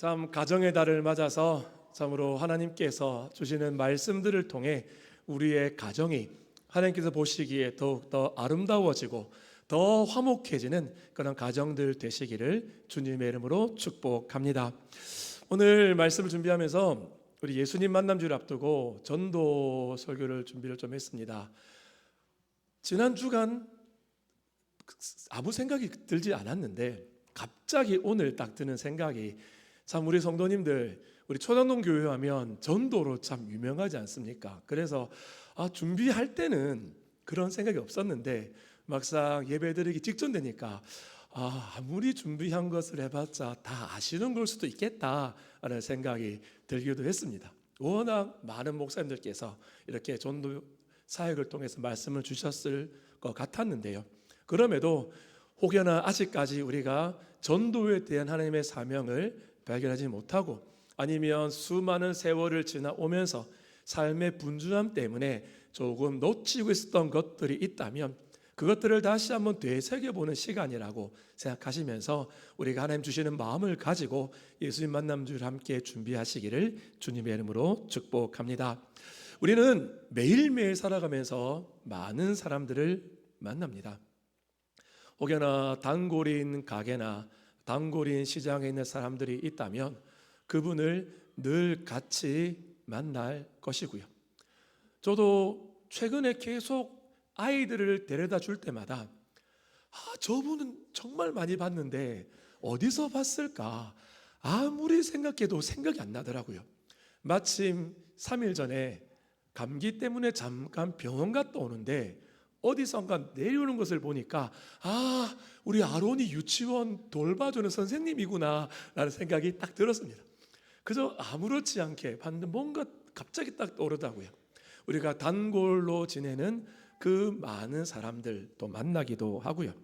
참 가정의 달을 맞아서 참으로 하나님께서 주시는 말씀들을 통해 우리의 가정이 하나님께서 보시기에 더욱더 아름다워지고 더 화목해지는 그런 가정들 되시기를 주님의 이름으로 축복합니다. 오늘 말씀을 준비하면서 우리 예수님 만남 주를 앞두고 전도 설교를 준비를 좀 했습니다. 지난 주간 아무 생각이 들지 않았는데 갑자기 오늘 딱 드는 생각이, 참 우리 성도님들, 우리 초단동 교회 하면 전도로 참 유명하지 않습니까? 그래서 준비할 때는 그런 생각이 없었는데 막상 예배드리기 직전 되니까 아무리 준비한 것을 해봤자 다 아시는 걸 수도 있겠다라는 생각이 들기도 했습니다. 워낙 많은 목사님들께서 이렇게 전도 사역을 통해서 말씀을 주셨을 것 같았는데요, 그럼에도 혹여나 아직까지 우리가 전도에 대한 하나님의 사명을 발견하지 못하고, 아니면 수많은 세월을 지나오면서 삶의 분주함 때문에 조금 놓치고 있었던 것들이 있다면 그것들을 다시 한번 되새겨보는 시간이라고 생각하시면서 우리가 하나님 주시는 마음을 가지고 예수님 만남 주를 함께 준비하시기를 주님의 이름으로 축복합니다. 우리는 매일매일 살아가면서 많은 사람들을 만납니다. 혹여나 단골인 가게나 단골인 시장에 있는 사람들이 있다면 그분을 늘 같이 만날 것이고요. 저도 최근에 계속 아이들을 데려다 줄 때마다 저분은 정말 많이 봤는데 어디서 봤을까 아무리 생각해도 생각이 안 나더라고요. 마침 3일 전에 감기 때문에 잠깐 병원 갔다 오는데 어디선가 내려오는 것을 보니까 우리 아론이 유치원 돌봐주는 선생님이구나 라는 생각이 딱 들었습니다. 그저 아무렇지 않게 봤는데 뭔가 갑자기 딱 떠오르더라고요. 우리가 단골로 지내는 그 많은 사람들 또 만나기도 하고요.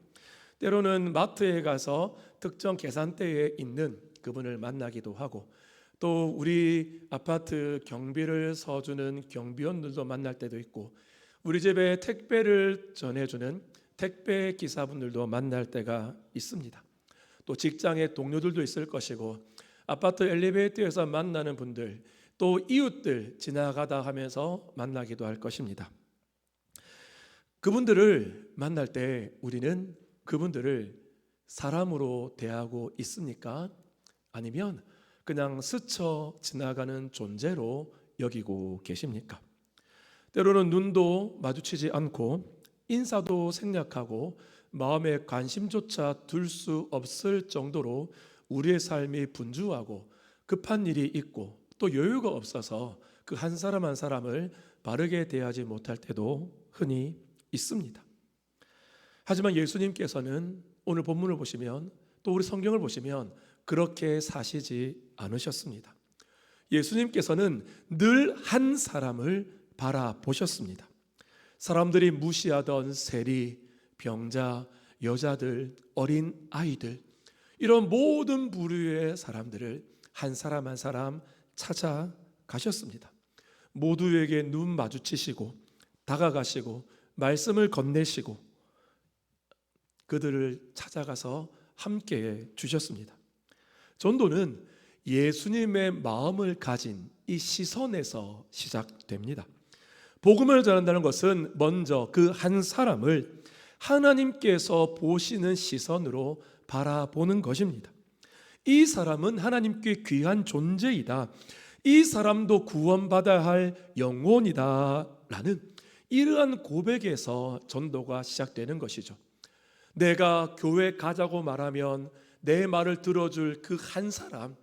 때로는 마트에 가서 특정 계산대에 있는 그분을 만나기도 하고, 또 우리 아파트 경비를 서주는 경비원들도 만날 때도 있고, 우리 집에 택배를 전해주는 택배 기사분들도 만날 때가 있습니다. 또 직장의 동료들도 있을 것이고, 아파트 엘리베이터에서 만나는 분들, 또 이웃들 지나가다 하면서 만나기도 할 것입니다. 그분들을 만날 때 우리는 그분들을 사람으로 대하고 있습니까? 아니면 그냥 스쳐 지나가는 존재로 여기고 계십니까? 때로는 눈도 마주치지 않고 인사도 생략하고 마음에 관심조차 둘 수 없을 정도로 우리의 삶이 분주하고 급한 일이 있고 또 여유가 없어서 그 한 사람 한 사람을 바르게 대하지 못할 때도 흔히 있습니다. 하지만 예수님께서는 오늘 본문을 보시면, 또 우리 성경을 보시면 그렇게 사시지 않으셨습니다. 예수님께서는 늘 한 사람을 바라보셨습니다. 사람들이 무시하던 세리, 병자, 여자들, 어린 아이들, 이런 모든 부류의 사람들을 한 사람 한 사람 찾아가셨습니다. 모두에게 눈 마주치시고 다가가시고 말씀을 건네시고 그들을 찾아가서 함께해 주셨습니다. 전도는 예수님의 마음을 가진 이 시선에서 시작됩니다. 복음을 전한다는 것은 먼저 그 한 사람을 하나님께서 보시는 시선으로 바라보는 것입니다. 이 사람은 하나님께 귀한 존재이다, 이 사람도 구원받아야 할 영혼이다 라는 이러한 고백에서 전도가 시작되는 것이죠. 내가 교회 가자고 말하면 내 말을 들어줄 그 한 사람,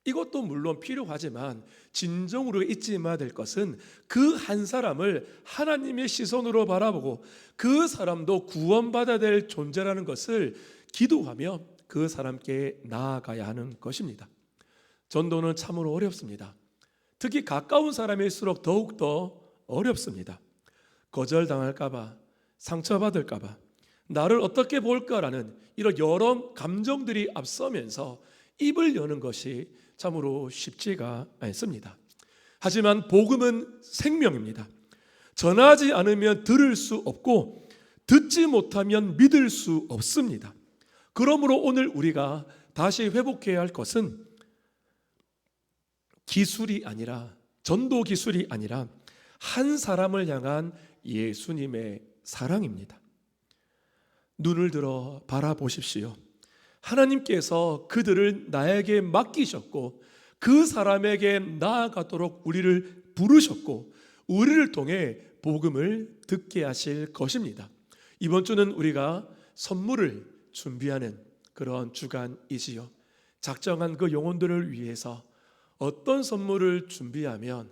이것도 물론 필요하지만 진정으로 잊지 말아야 될 것은 그 한 사람을 하나님의 시선으로 바라보고 그 사람도 구원받아야 될 존재라는 것을 기도하며 그 사람께 나아가야 하는 것입니다. 전도는 참으로 어렵습니다. 특히 가까운 사람일수록 더욱더 어렵습니다. 거절당할까봐, 상처받을까봐, 나를 어떻게 볼까라는 이런 여러 감정들이 앞서면서 입을 여는 것이 참으로 쉽지가 않습니다. 하지만 복음은 생명입니다. 전하지 않으면 들을 수 없고 듣지 못하면 믿을 수 없습니다. 그러므로 오늘 우리가 다시 회복해야 할 것은 기술이 아니라, 전도 기술이 아니라 한 사람을 향한 예수님의 사랑입니다. 눈을 들어 바라보십시오. 하나님께서 그들을 나에게 맡기셨고 그 사람에게 나아가도록 우리를 부르셨고 우리를 통해 복음을 듣게 하실 것입니다. 이번 주는 우리가 선물을 준비하는 그런 주간이지요. 작정한 그 영혼들을 위해서 어떤 선물을 준비하면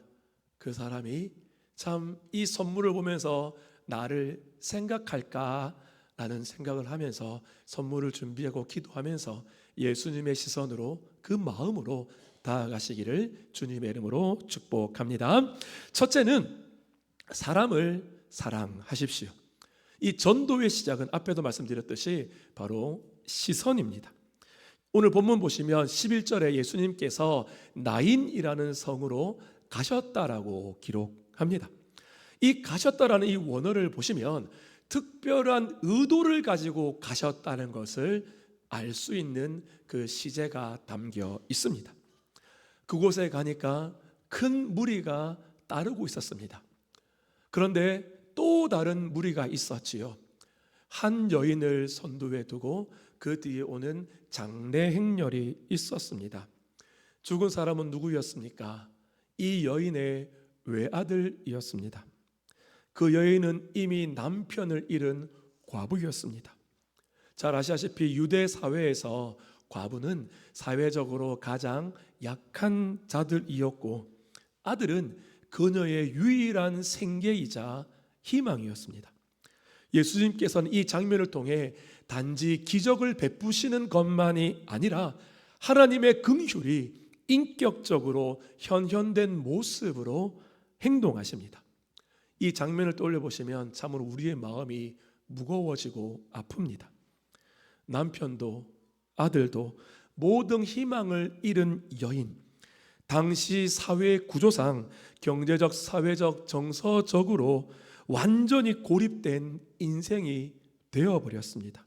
그 사람이 참 이 선물을 보면서 나를 생각할까라는 생각을 하면서 선물을 준비하고 기도하면서 예수님의 시선으로 그 마음으로 다가가시기를 주님의 이름으로 축복합니다. 첫째는 사람을 사랑하십시오. 이 전도의 시작은 앞에도 말씀드렸듯이 바로 시선입니다. 오늘 본문 보시면 11절에 예수님께서 나인이라는 성으로 가셨다라고 기록합니다. 이 가셨다라는 이 원어를 보시면 특별한 의도를 가지고 가셨다는 것을 알 수 있는 그 시제가 담겨 있습니다. 그곳에 가니까 큰 무리가 따르고 있었습니다. 그런데 또 다른 무리가 있었지요. 한 여인을 선두에 두고 그 뒤에 오는 장례 행렬이 있었습니다. 죽은 사람은 누구였습니까? 이 여인의 외아들이었습니다. 그 여인은 이미 남편을 잃은 과부였습니다. 잘 아시다시피 유대 사회에서 과부는 사회적으로 가장 약한 자들이었고 아들은 그녀의 유일한 생계이자 희망이었습니다. 예수님께서는 이 장면을 통해 단지 기적을 베푸시는 것만이 아니라 하나님의 긍휼이 인격적으로 현현된 모습으로 행동하십니다. 이 장면을 떠올려 보시면 참으로 우리의 마음이 무거워지고 아픕니다. 남편도 아들도 모든 희망을 잃은 여인, 당시 사회 구조상 경제적, 사회적, 정서적으로 완전히 고립된 인생이 되어버렸습니다.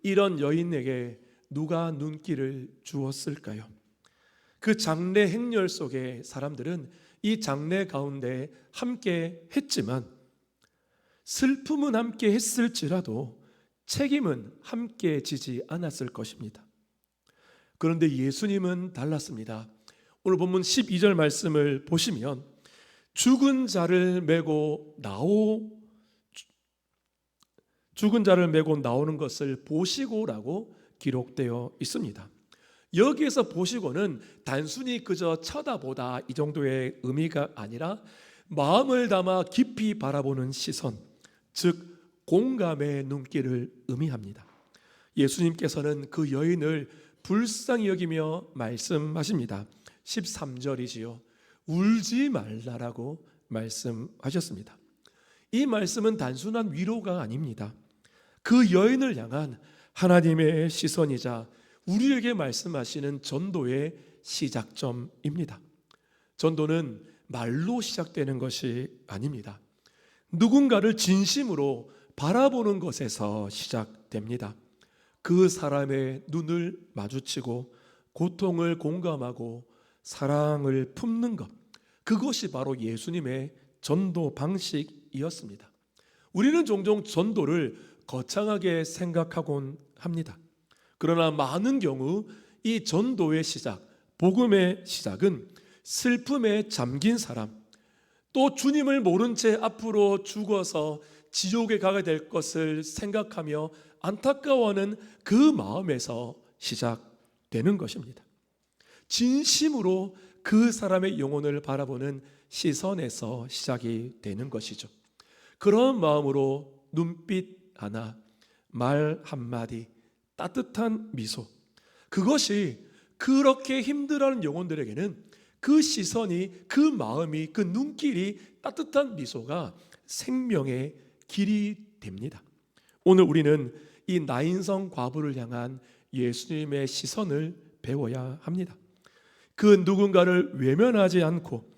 이런 여인에게 누가 눈길을 주었을까요? 그 장례 행렬 속에 사람들은 이 장례 가운데 함께 했지만 슬픔은 함께 했을지라도 책임은 함께 지지 않았을 것입니다. 그런데 예수님은 달랐습니다. 오늘 본문 12절 말씀을 보시면 죽은 자를 메고 나오는 것을 보시고라고 기록되어 있습니다. 여기에서 보시고는 단순히 그저 쳐다보다 이 정도의 의미가 아니라 마음을 담아 깊이 바라보는 시선, 즉 공감의 눈길을 의미합니다. 예수님께서는 그 여인을 불쌍히 여기며 말씀하십니다. 13절이지요. 울지 말라라고 말씀하셨습니다. 이 말씀은 단순한 위로가 아닙니다. 그 여인을 향한 하나님의 시선이자 우리에게 말씀하시는 전도의 시작점입니다. 전도는 말로 시작되는 것이 아닙니다. 누군가를 진심으로 바라보는 것에서 시작됩니다. 그 사람의 눈을 마주치고 고통을 공감하고 사랑을 품는 것, 그것이 바로 예수님의 전도 방식이었습니다. 우리는 종종 전도를 거창하게 생각하곤 합니다. 그러나 많은 경우 이 전도의 시작, 복음의 시작은 슬픔에 잠긴 사람, 또 주님을 모른 채 앞으로 죽어서 지옥에 가게 될 것을 생각하며 안타까워하는 그 마음에서 시작되는 것입니다. 진심으로 그 사람의 영혼을 바라보는 시선에서 시작이 되는 것이죠. 그런 마음으로 눈빛 하나, 말 한마디, 따뜻한 미소, 그것이 그렇게 힘들어하는 영혼들에게는 그 시선이, 그 마음이, 그 눈길이, 따뜻한 미소가 생명의 길이 됩니다. 오늘 우리는 이 나인성 과부를 향한 예수님의 시선을 배워야 합니다. 그 누군가를 외면하지 않고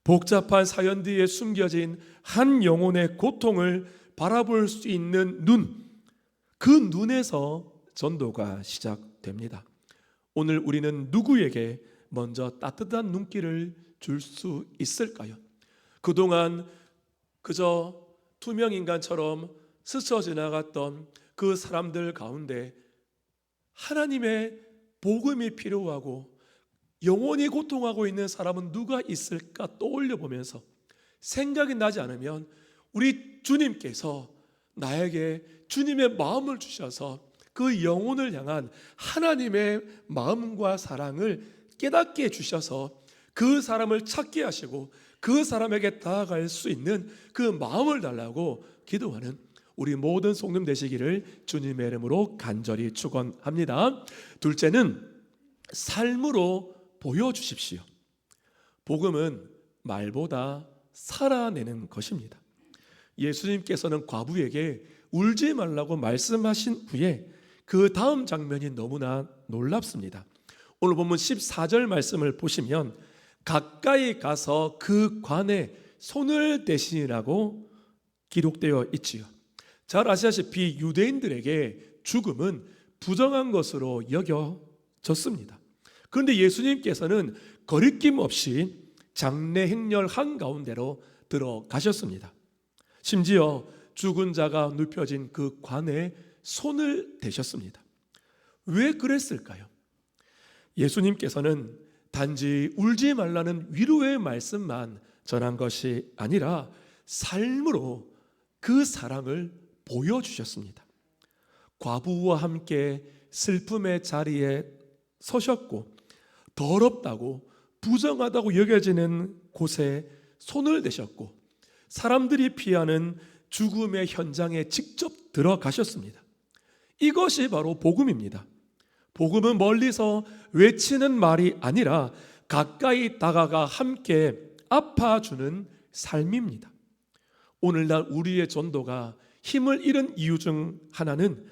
복잡한 사연 뒤에 숨겨진 한 영혼의 고통을 바라볼 수 있는 눈, 그 눈에서 전도가 시작됩니다. 오늘 우리는 누구에게 먼저 따뜻한 눈길을 줄 수 있을까요? 그동안 그저 투명 인간처럼 스쳐 지나갔던 그 사람들 가운데 하나님의 복음이 필요하고 영원히 고통하고 있는 사람은 누가 있을까 떠올려 보면서 생각이 나지 않으면 우리 주님께서 나에게 주님의 마음을 주셔서 그 영혼을 향한 하나님의 마음과 사랑을 깨닫게 해주셔서 그 사람을 찾게 하시고 그 사람에게 다가갈 수 있는 그 마음을 달라고 기도하는 우리 모든 성도님 되시기를 주님의 이름으로 간절히 축원합니다. 둘째는 삶으로 보여주십시오. 복음은 말보다 살아내는 것입니다. 예수님께서는 과부에게 울지 말라고 말씀하신 후에 그 다음 장면이 너무나 놀랍습니다. 오늘 본문 14절 말씀을 보시면 가까이 가서 그 관에 손을 대시니라고 기록되어 있지요. 잘 아시다시피 유대인들에게 죽음은 부정한 것으로 여겨졌습니다. 그런데 예수님께서는 거리낌 없이 장례 행렬 한가운데로 들어가셨습니다. 심지어 죽은 자가 눕혀진 그 관에 손을 대셨습니다. 왜 그랬을까요? 예수님께서는 단지 울지 말라는 위로의 말씀만 전한 것이 아니라 삶으로 그 사랑을 보여주셨습니다. 과부와 함께 슬픔의 자리에 서셨고 더럽다고 부정하다고 여겨지는 곳에 손을 대셨고 사람들이 피하는 죽음의 현장에 직접 들어가셨습니다. 이것이 바로 복음입니다. 복음은 멀리서 외치는 말이 아니라 가까이 다가가 함께 아파주는 삶입니다. 오늘날 우리의 전도가 힘을 잃은 이유 중 하나는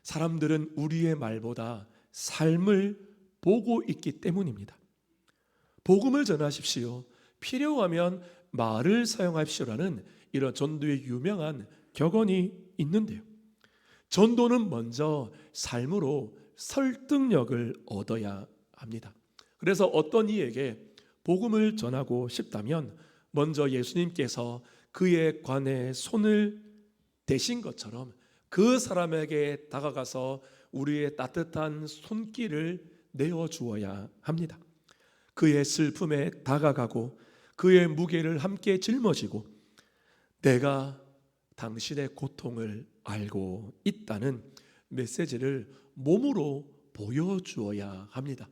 사람들은 우리의 말보다 삶을 보고 있기 때문입니다. 복음을 전하십시오. 필요하면 말을 사용하십시오라는 이런 전도의 유명한 격언이 있는데요. 전도는 먼저 삶으로 설득력을 얻어야 합니다. 그래서 어떤 이에게 복음을 전하고 싶다면 먼저 예수님께서 그의 관에 손을 대신 것처럼 그 사람에게 다가가서 우리의 따뜻한 손길을 내어주어야 합니다. 그의 슬픔에 다가가고 그의 무게를 함께 짊어지고 내가 당신의 고통을 알고 있다는 메시지를 몸으로 보여주어야 합니다.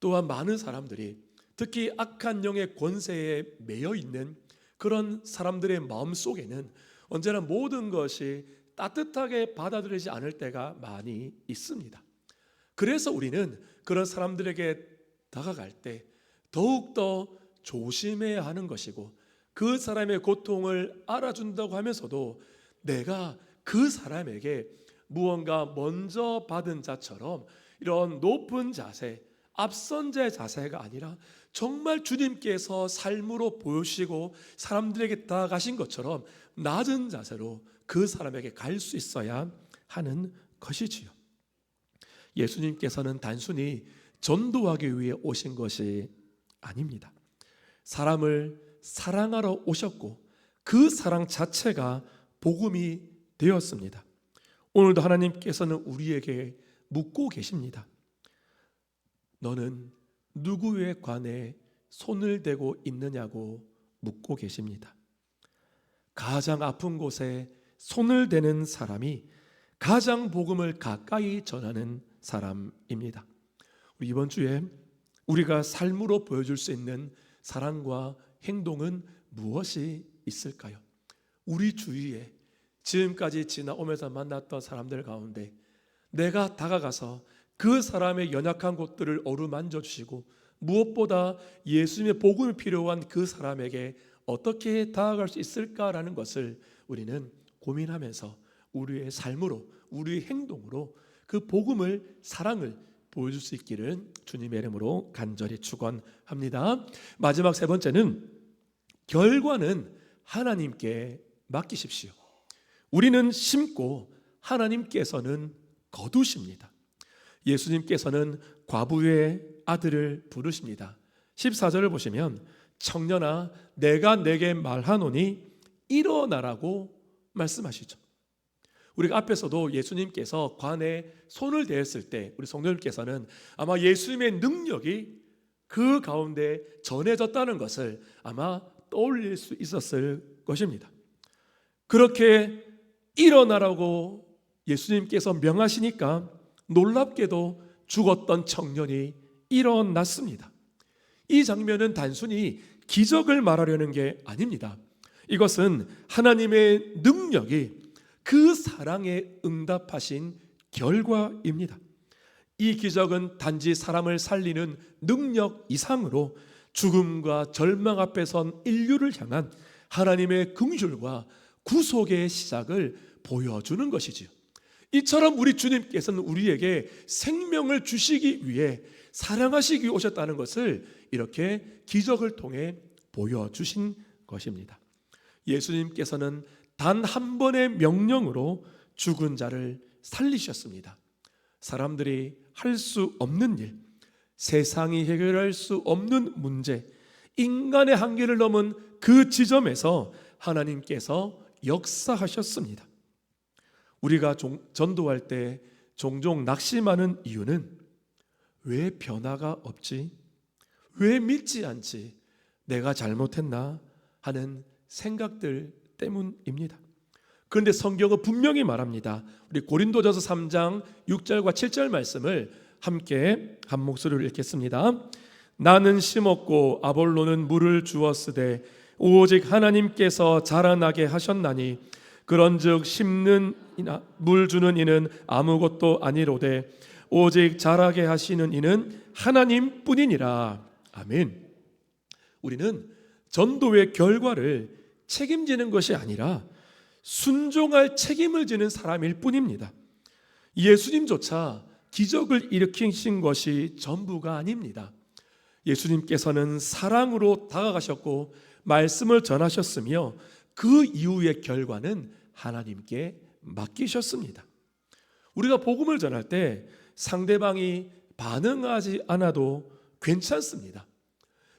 또한 많은 사람들이 특히 악한 영의 권세에 매여 있는 그런 사람들의 마음 속에는 언제나 모든 것이 따뜻하게 받아들이지 않을 때가 많이 있습니다. 그래서 우리는 그런 사람들에게 다가갈 때 더욱더 조심해야 하는 것이고 그 사람의 고통을 알아준다고 하면서도 내가 그 사람에게 무언가 먼저 받은 자처럼 이런 높은 자세, 앞선 자의 자세가 아니라 정말 주님께서 삶으로 보여주시고 사람들에게 다가가신 것처럼 낮은 자세로 그 사람에게 갈 수 있어야 하는 것이지요. 예수님께서는 단순히 전도하기 위해 오신 것이 아닙니다. 사람을 사랑하러 오셨고 그 사랑 자체가 복음이 되었습니다. 오늘도 하나님께서는 우리에게 묻고 계십니다. 너는 누구의 관에 손을 대고 있느냐고 묻고 계십니다. 가장 아픈 곳에 손을 대는 사람이 가장 복음을 가까이 전하는 사람입니다. 우리 이번 주에 우리가 삶으로 보여줄 수 있는 사랑과 행동은 무엇이 있을까요? 우리 주위에 지금까지 지나오면서 만났던 사람들 가운데 내가 다가가서 그 사람의 연약한 곳들을 어루만져 주시고 무엇보다 예수님의 복음이 필요한 그 사람에게 어떻게 다가갈 수 있을까라는 것을 우리는 고민하면서 우리의 삶으로 우리의 행동으로 그 복음을 사랑을 보여줄 수 있기를 주님의 이름으로 간절히 축원합니다. 마지막 세 번째는 결과는 하나님께 맡기십시오. 우리는 심고 하나님께서는 거두십니다. 예수님께서는 과부의 아들을 부르십니다. 14절을 보시면 청년아 내가 내게 말하노니 일어나라고 말씀하시죠. 우리가 앞에서도 예수님께서 관에 손을 대었을 때 우리 성도님께서는 아마 예수님의 능력이 그 가운데 전해졌다는 것을 아마 떠올릴 수 있었을 것입니다. 그렇게 일어나라고 예수님께서 명하시니까 놀랍게도 죽었던 청년이 일어났습니다. 이 장면은 단순히 기적을 말하려는 게 아닙니다. 이것은 하나님의 능력이 그 사랑에 응답하신 결과입니다. 이 기적은 단지 사람을 살리는 능력 이상으로 죽음과 절망 앞에 선 인류를 향한 하나님의 긍휼과 구속의 시작을 보여주는 것이지요. 이처럼 우리 주님께서는 우리에게 생명을 주시기 위해 사랑하시기 위해 오셨다는 것을 이렇게 기적을 통해 보여주신 것입니다. 예수님께서는 단 한 번의 명령으로 죽은 자를 살리셨습니다. 사람들이 할 수 없는 일, 세상이 해결할 수 없는 문제, 인간의 한계를 넘은 그 지점에서 하나님께서 역사하셨습니다. 우리가 전도할 때 종종 낙심하는 이유는 왜 변화가 없지? 왜 믿지 않지? 내가 잘못했나? 하는 생각들 때문입니다. 그런데 성경은 분명히 말합니다. 우리 고린도전서 3장 6절과 7절 말씀을 함께 한 목소리로 읽겠습니다. 나는 심었고 아볼로는 물을 주었으되 오직 하나님께서 자라나게 하셨나니 그런즉 심는 이나 물 주는 이는 아무것도 아니로되 오직 자라게 하시는 이는 하나님뿐이니라. 아멘. 우리는 전도의 결과를 책임지는 것이 아니라 순종할 책임을 지는 사람일 뿐입니다. 예수님조차 기적을 일으키신 것이 전부가 아닙니다. 예수님께서는 사랑으로 다가가셨고 말씀을 전하셨으며 그 이후의 결과는 하나님께 맡기셨습니다. 우리가 복음을 전할 때 상대방이 반응하지 않아도 괜찮습니다.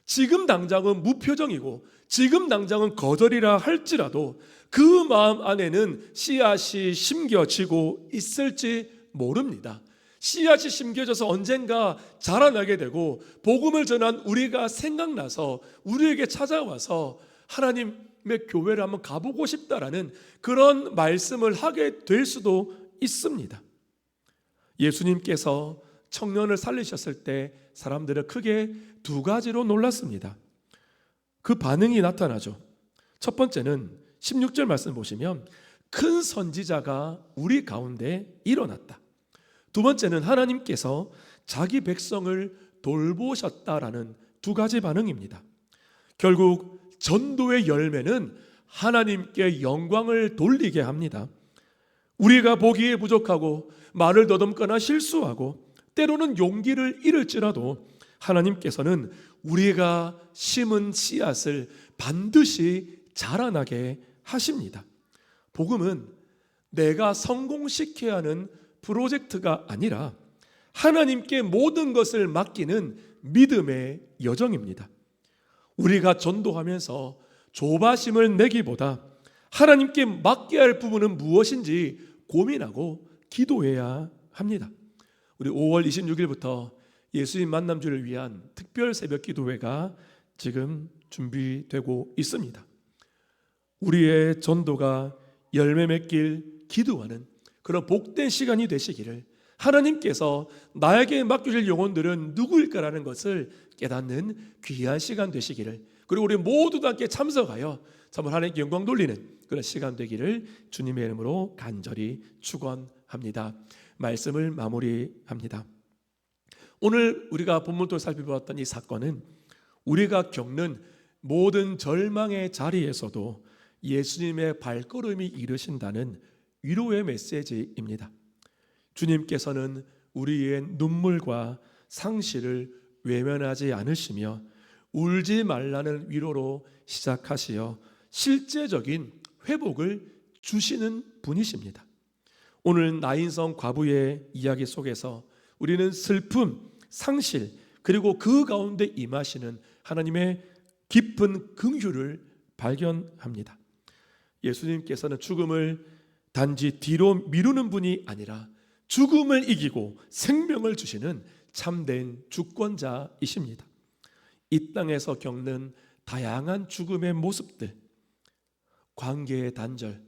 지금 당장은 무표정이고 지금 당장은 거절이라 할지라도 그 마음 안에는 씨앗이 심겨지고 있을지 모릅니다. 씨앗이 심겨져서 언젠가 자라나게 되고 복음을 전한 우리가 생각나서 우리에게 찾아와서 하나님의 교회를 한번 가보고 싶다라는 그런 말씀을 하게 될 수도 있습니다. 예수님께서 청년을 살리셨을 때 사람들은 크게 두 가지로 놀랐습니다. 그 반응이 나타나죠. 첫 번째는 16절 말씀 보시면 큰 선지자가 우리 가운데 일어났다. 두 번째는 하나님께서 자기 백성을 돌보셨다라는 두 가지 반응입니다. 결국 전도의 열매는 하나님께 영광을 돌리게 합니다. 우리가 보기에 부족하고 말을 더듬거나 실수하고 때로는 용기를 잃을지라도 하나님께서는 우리가 심은 씨앗을 반드시 자라나게 하십니다. 복음은 내가 성공시켜야 하는 프로젝트가 아니라 하나님께 모든 것을 맡기는 믿음의 여정입니다. 우리가 전도하면서 조바심을 내기보다 하나님께 맡겨야 할 부분은 무엇인지 고민하고 기도해야 합니다. 우리 5월 26일부터 예수님 만남주를 위한 특별 새벽 기도회가 지금 준비되고 있습니다. 우리의 전도가 열매 맺길 기도하는 그런 복된 시간이 되시기를, 하나님께서 나에게 맡겨질 영혼들은 누구일까라는 것을 깨닫는 귀한 시간 되시기를, 그리고 우리 모두도 함께 참석하여 정말 하나님께 영광 돌리는 그런 시간 되기를 주님의 이름으로 간절히 축원합니다. 말씀을 마무리합니다. 오늘 우리가 본문도 살펴보았던 이 사건은 우리가 겪는 모든 절망의 자리에서도 예수님의 발걸음이 이르신다는 위로의 메시지입니다. 주님께서는 우리의 눈물과 상실을 외면하지 않으시며 울지 말라는 위로로 시작하시어 실제적인 회복을 주시는 분이십니다. 오늘 나인성 과부의 이야기 속에서 우리는 슬픔, 상실, 그리고 그 가운데 임하시는 하나님의 깊은 긍휼을 발견합니다. 예수님께서는 죽음을 단지 뒤로 미루는 분이 아니라 죽음을 이기고 생명을 주시는 참된 주권자이십니다. 이 땅에서 겪는 다양한 죽음의 모습들, 관계의 단절,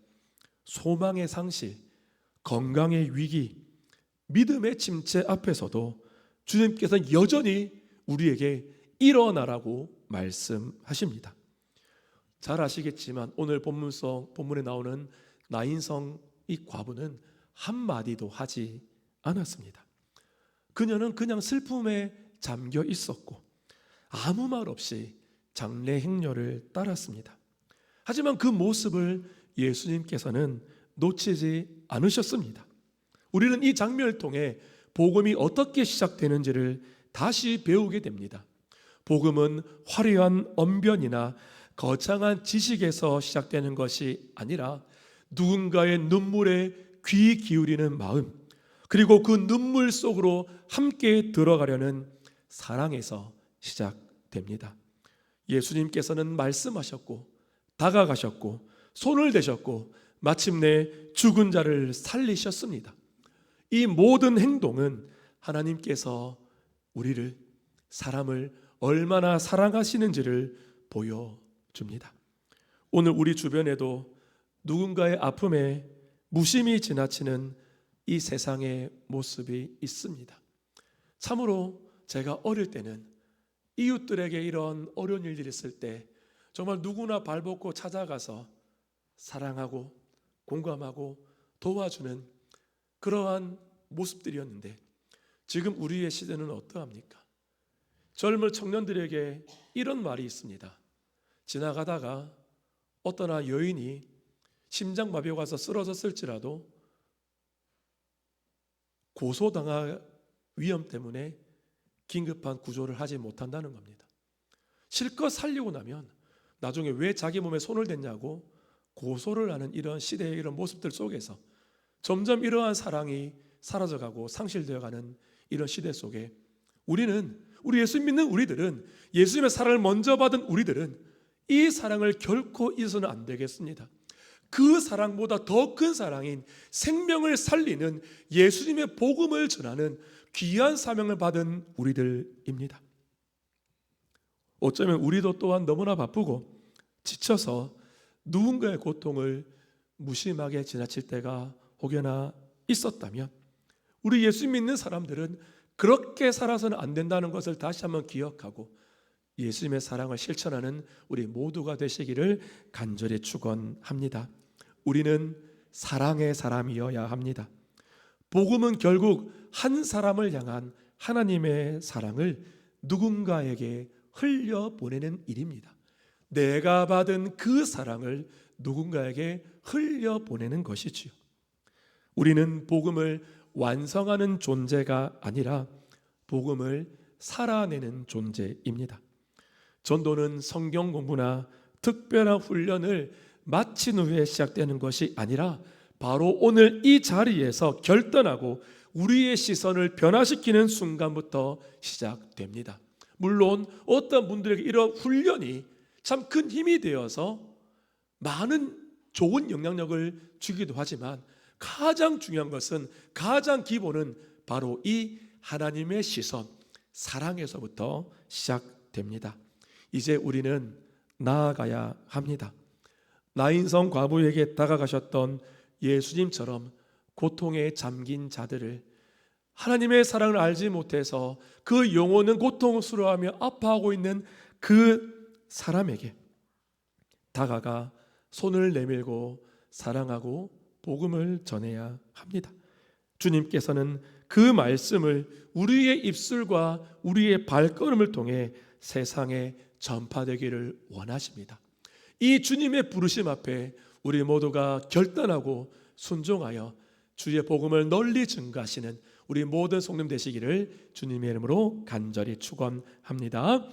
소망의 상실, 건강의 위기, 믿음의 침체 앞에서도 주님께서는 여전히 우리에게 일어나라고 말씀하십니다. 잘 아시겠지만 오늘 본문에 나오는 나인성 이 과부는 한마디도 하지 않았습니다. 그녀는 그냥 슬픔에 잠겨 있었고 아무 말 없이 장례 행렬을 따랐습니다. 하지만 그 모습을 예수님께서는 놓치지 않으셨습니다. 우리는 이 장면을 통해 복음이 어떻게 시작되는지를 다시 배우게 됩니다. 복음은 화려한 언변이나 거창한 지식에서 시작되는 것이 아니라 누군가의 눈물에 귀 기울이는 마음, 그리고 그 눈물 속으로 함께 들어가려는 사랑에서 시작됩니다. 예수님께서는 말씀하셨고 다가가셨고 손을 대셨고 마침내 죽은 자를 살리셨습니다. 이 모든 행동은 하나님께서 우리를, 사람을 얼마나 사랑하시는지를 보여줍니다. 오늘 우리 주변에도 누군가의 아픔에 무심히 지나치는 이 세상의 모습이 있습니다. 참으로 제가 어릴 때는 이웃들에게 이런 어려운 일들이 있을 때 정말 누구나 발벗고 찾아가서 사랑하고 공감하고 도와주는 그러한 모습들이었는데, 지금 우리의 시대는 어떠합니까? 젊은 청년들에게 이런 말이 있습니다. 지나가다가 어떤 여인이 심장마비가 와서 쓰러졌을지라도 고소당할 위험 때문에 긴급한 구조를 하지 못한다는 겁니다. 실컷 살리고 나면 나중에 왜 자기 몸에 손을 댔냐고 고소를 하는 이런 시대의 이런 모습들 속에서 점점 이러한 사랑이 사라져가고 상실되어가는 이런 시대 속에 우리 예수 믿는 우리들은, 예수님의 사랑을 먼저 받은 우리들은 이 사랑을 결코 잊어서는 안 되겠습니다. 그 사랑보다 더 큰 사랑인 생명을 살리는 예수님의 복음을 전하는 귀한 사명을 받은 우리들입니다. 어쩌면 우리도 또한 너무나 바쁘고 지쳐서 누군가의 고통을 무심하게 지나칠 때가 혹여나 있었다면, 우리 예수 믿는 사람들은 그렇게 살아서는 안 된다는 것을 다시 한번 기억하고 예수님의 사랑을 실천하는 우리 모두가 되시기를 간절히 축원합니다. 우리는 사랑의 사람이어야 합니다. 복음은 결국 한 사람을 향한 하나님의 사랑을 누군가에게 흘려보내는 일입니다. 내가 받은 그 사랑을 누군가에게 흘려보내는 것이지요. 우리는 복음을 완성하는 존재가 아니라 복음을 살아내는 존재입니다. 전도는 성경 공부나 특별한 훈련을 마친 후에 시작되는 것이 아니라 바로 오늘 이 자리에서 결단하고 우리의 시선을 변화시키는 순간부터 시작됩니다. 물론 어떤 분들에게 이런 훈련이 참 큰 힘이 되어서 많은 좋은 영향력을 주기도 하지만, 가장 중요한 것은, 가장 기본은 바로 이 하나님의 시선, 사랑에서부터 시작됩니다. 이제 우리는 나아가야 합니다. 나인성 과부에게 다가가셨던 예수님처럼 고통에 잠긴 자들을, 하나님의 사랑을 알지 못해서 그 영혼은 고통스러워하며 아파하고 있는 그 사람에게 다가가 손을 내밀고 사랑하고 복음을 전해야 합니다. 주님께서는 그 말씀을 우리의 입술과 우리의 발걸음을 통해 세상에 전파되기를 원하십니다. 이 주님의 부르심 앞에 우리 모두가 결단하고 순종하여 주의 복음을 널리 증거하시는 우리 모든 성도님 되시기를 주님의 이름으로 간절히 축원합니다.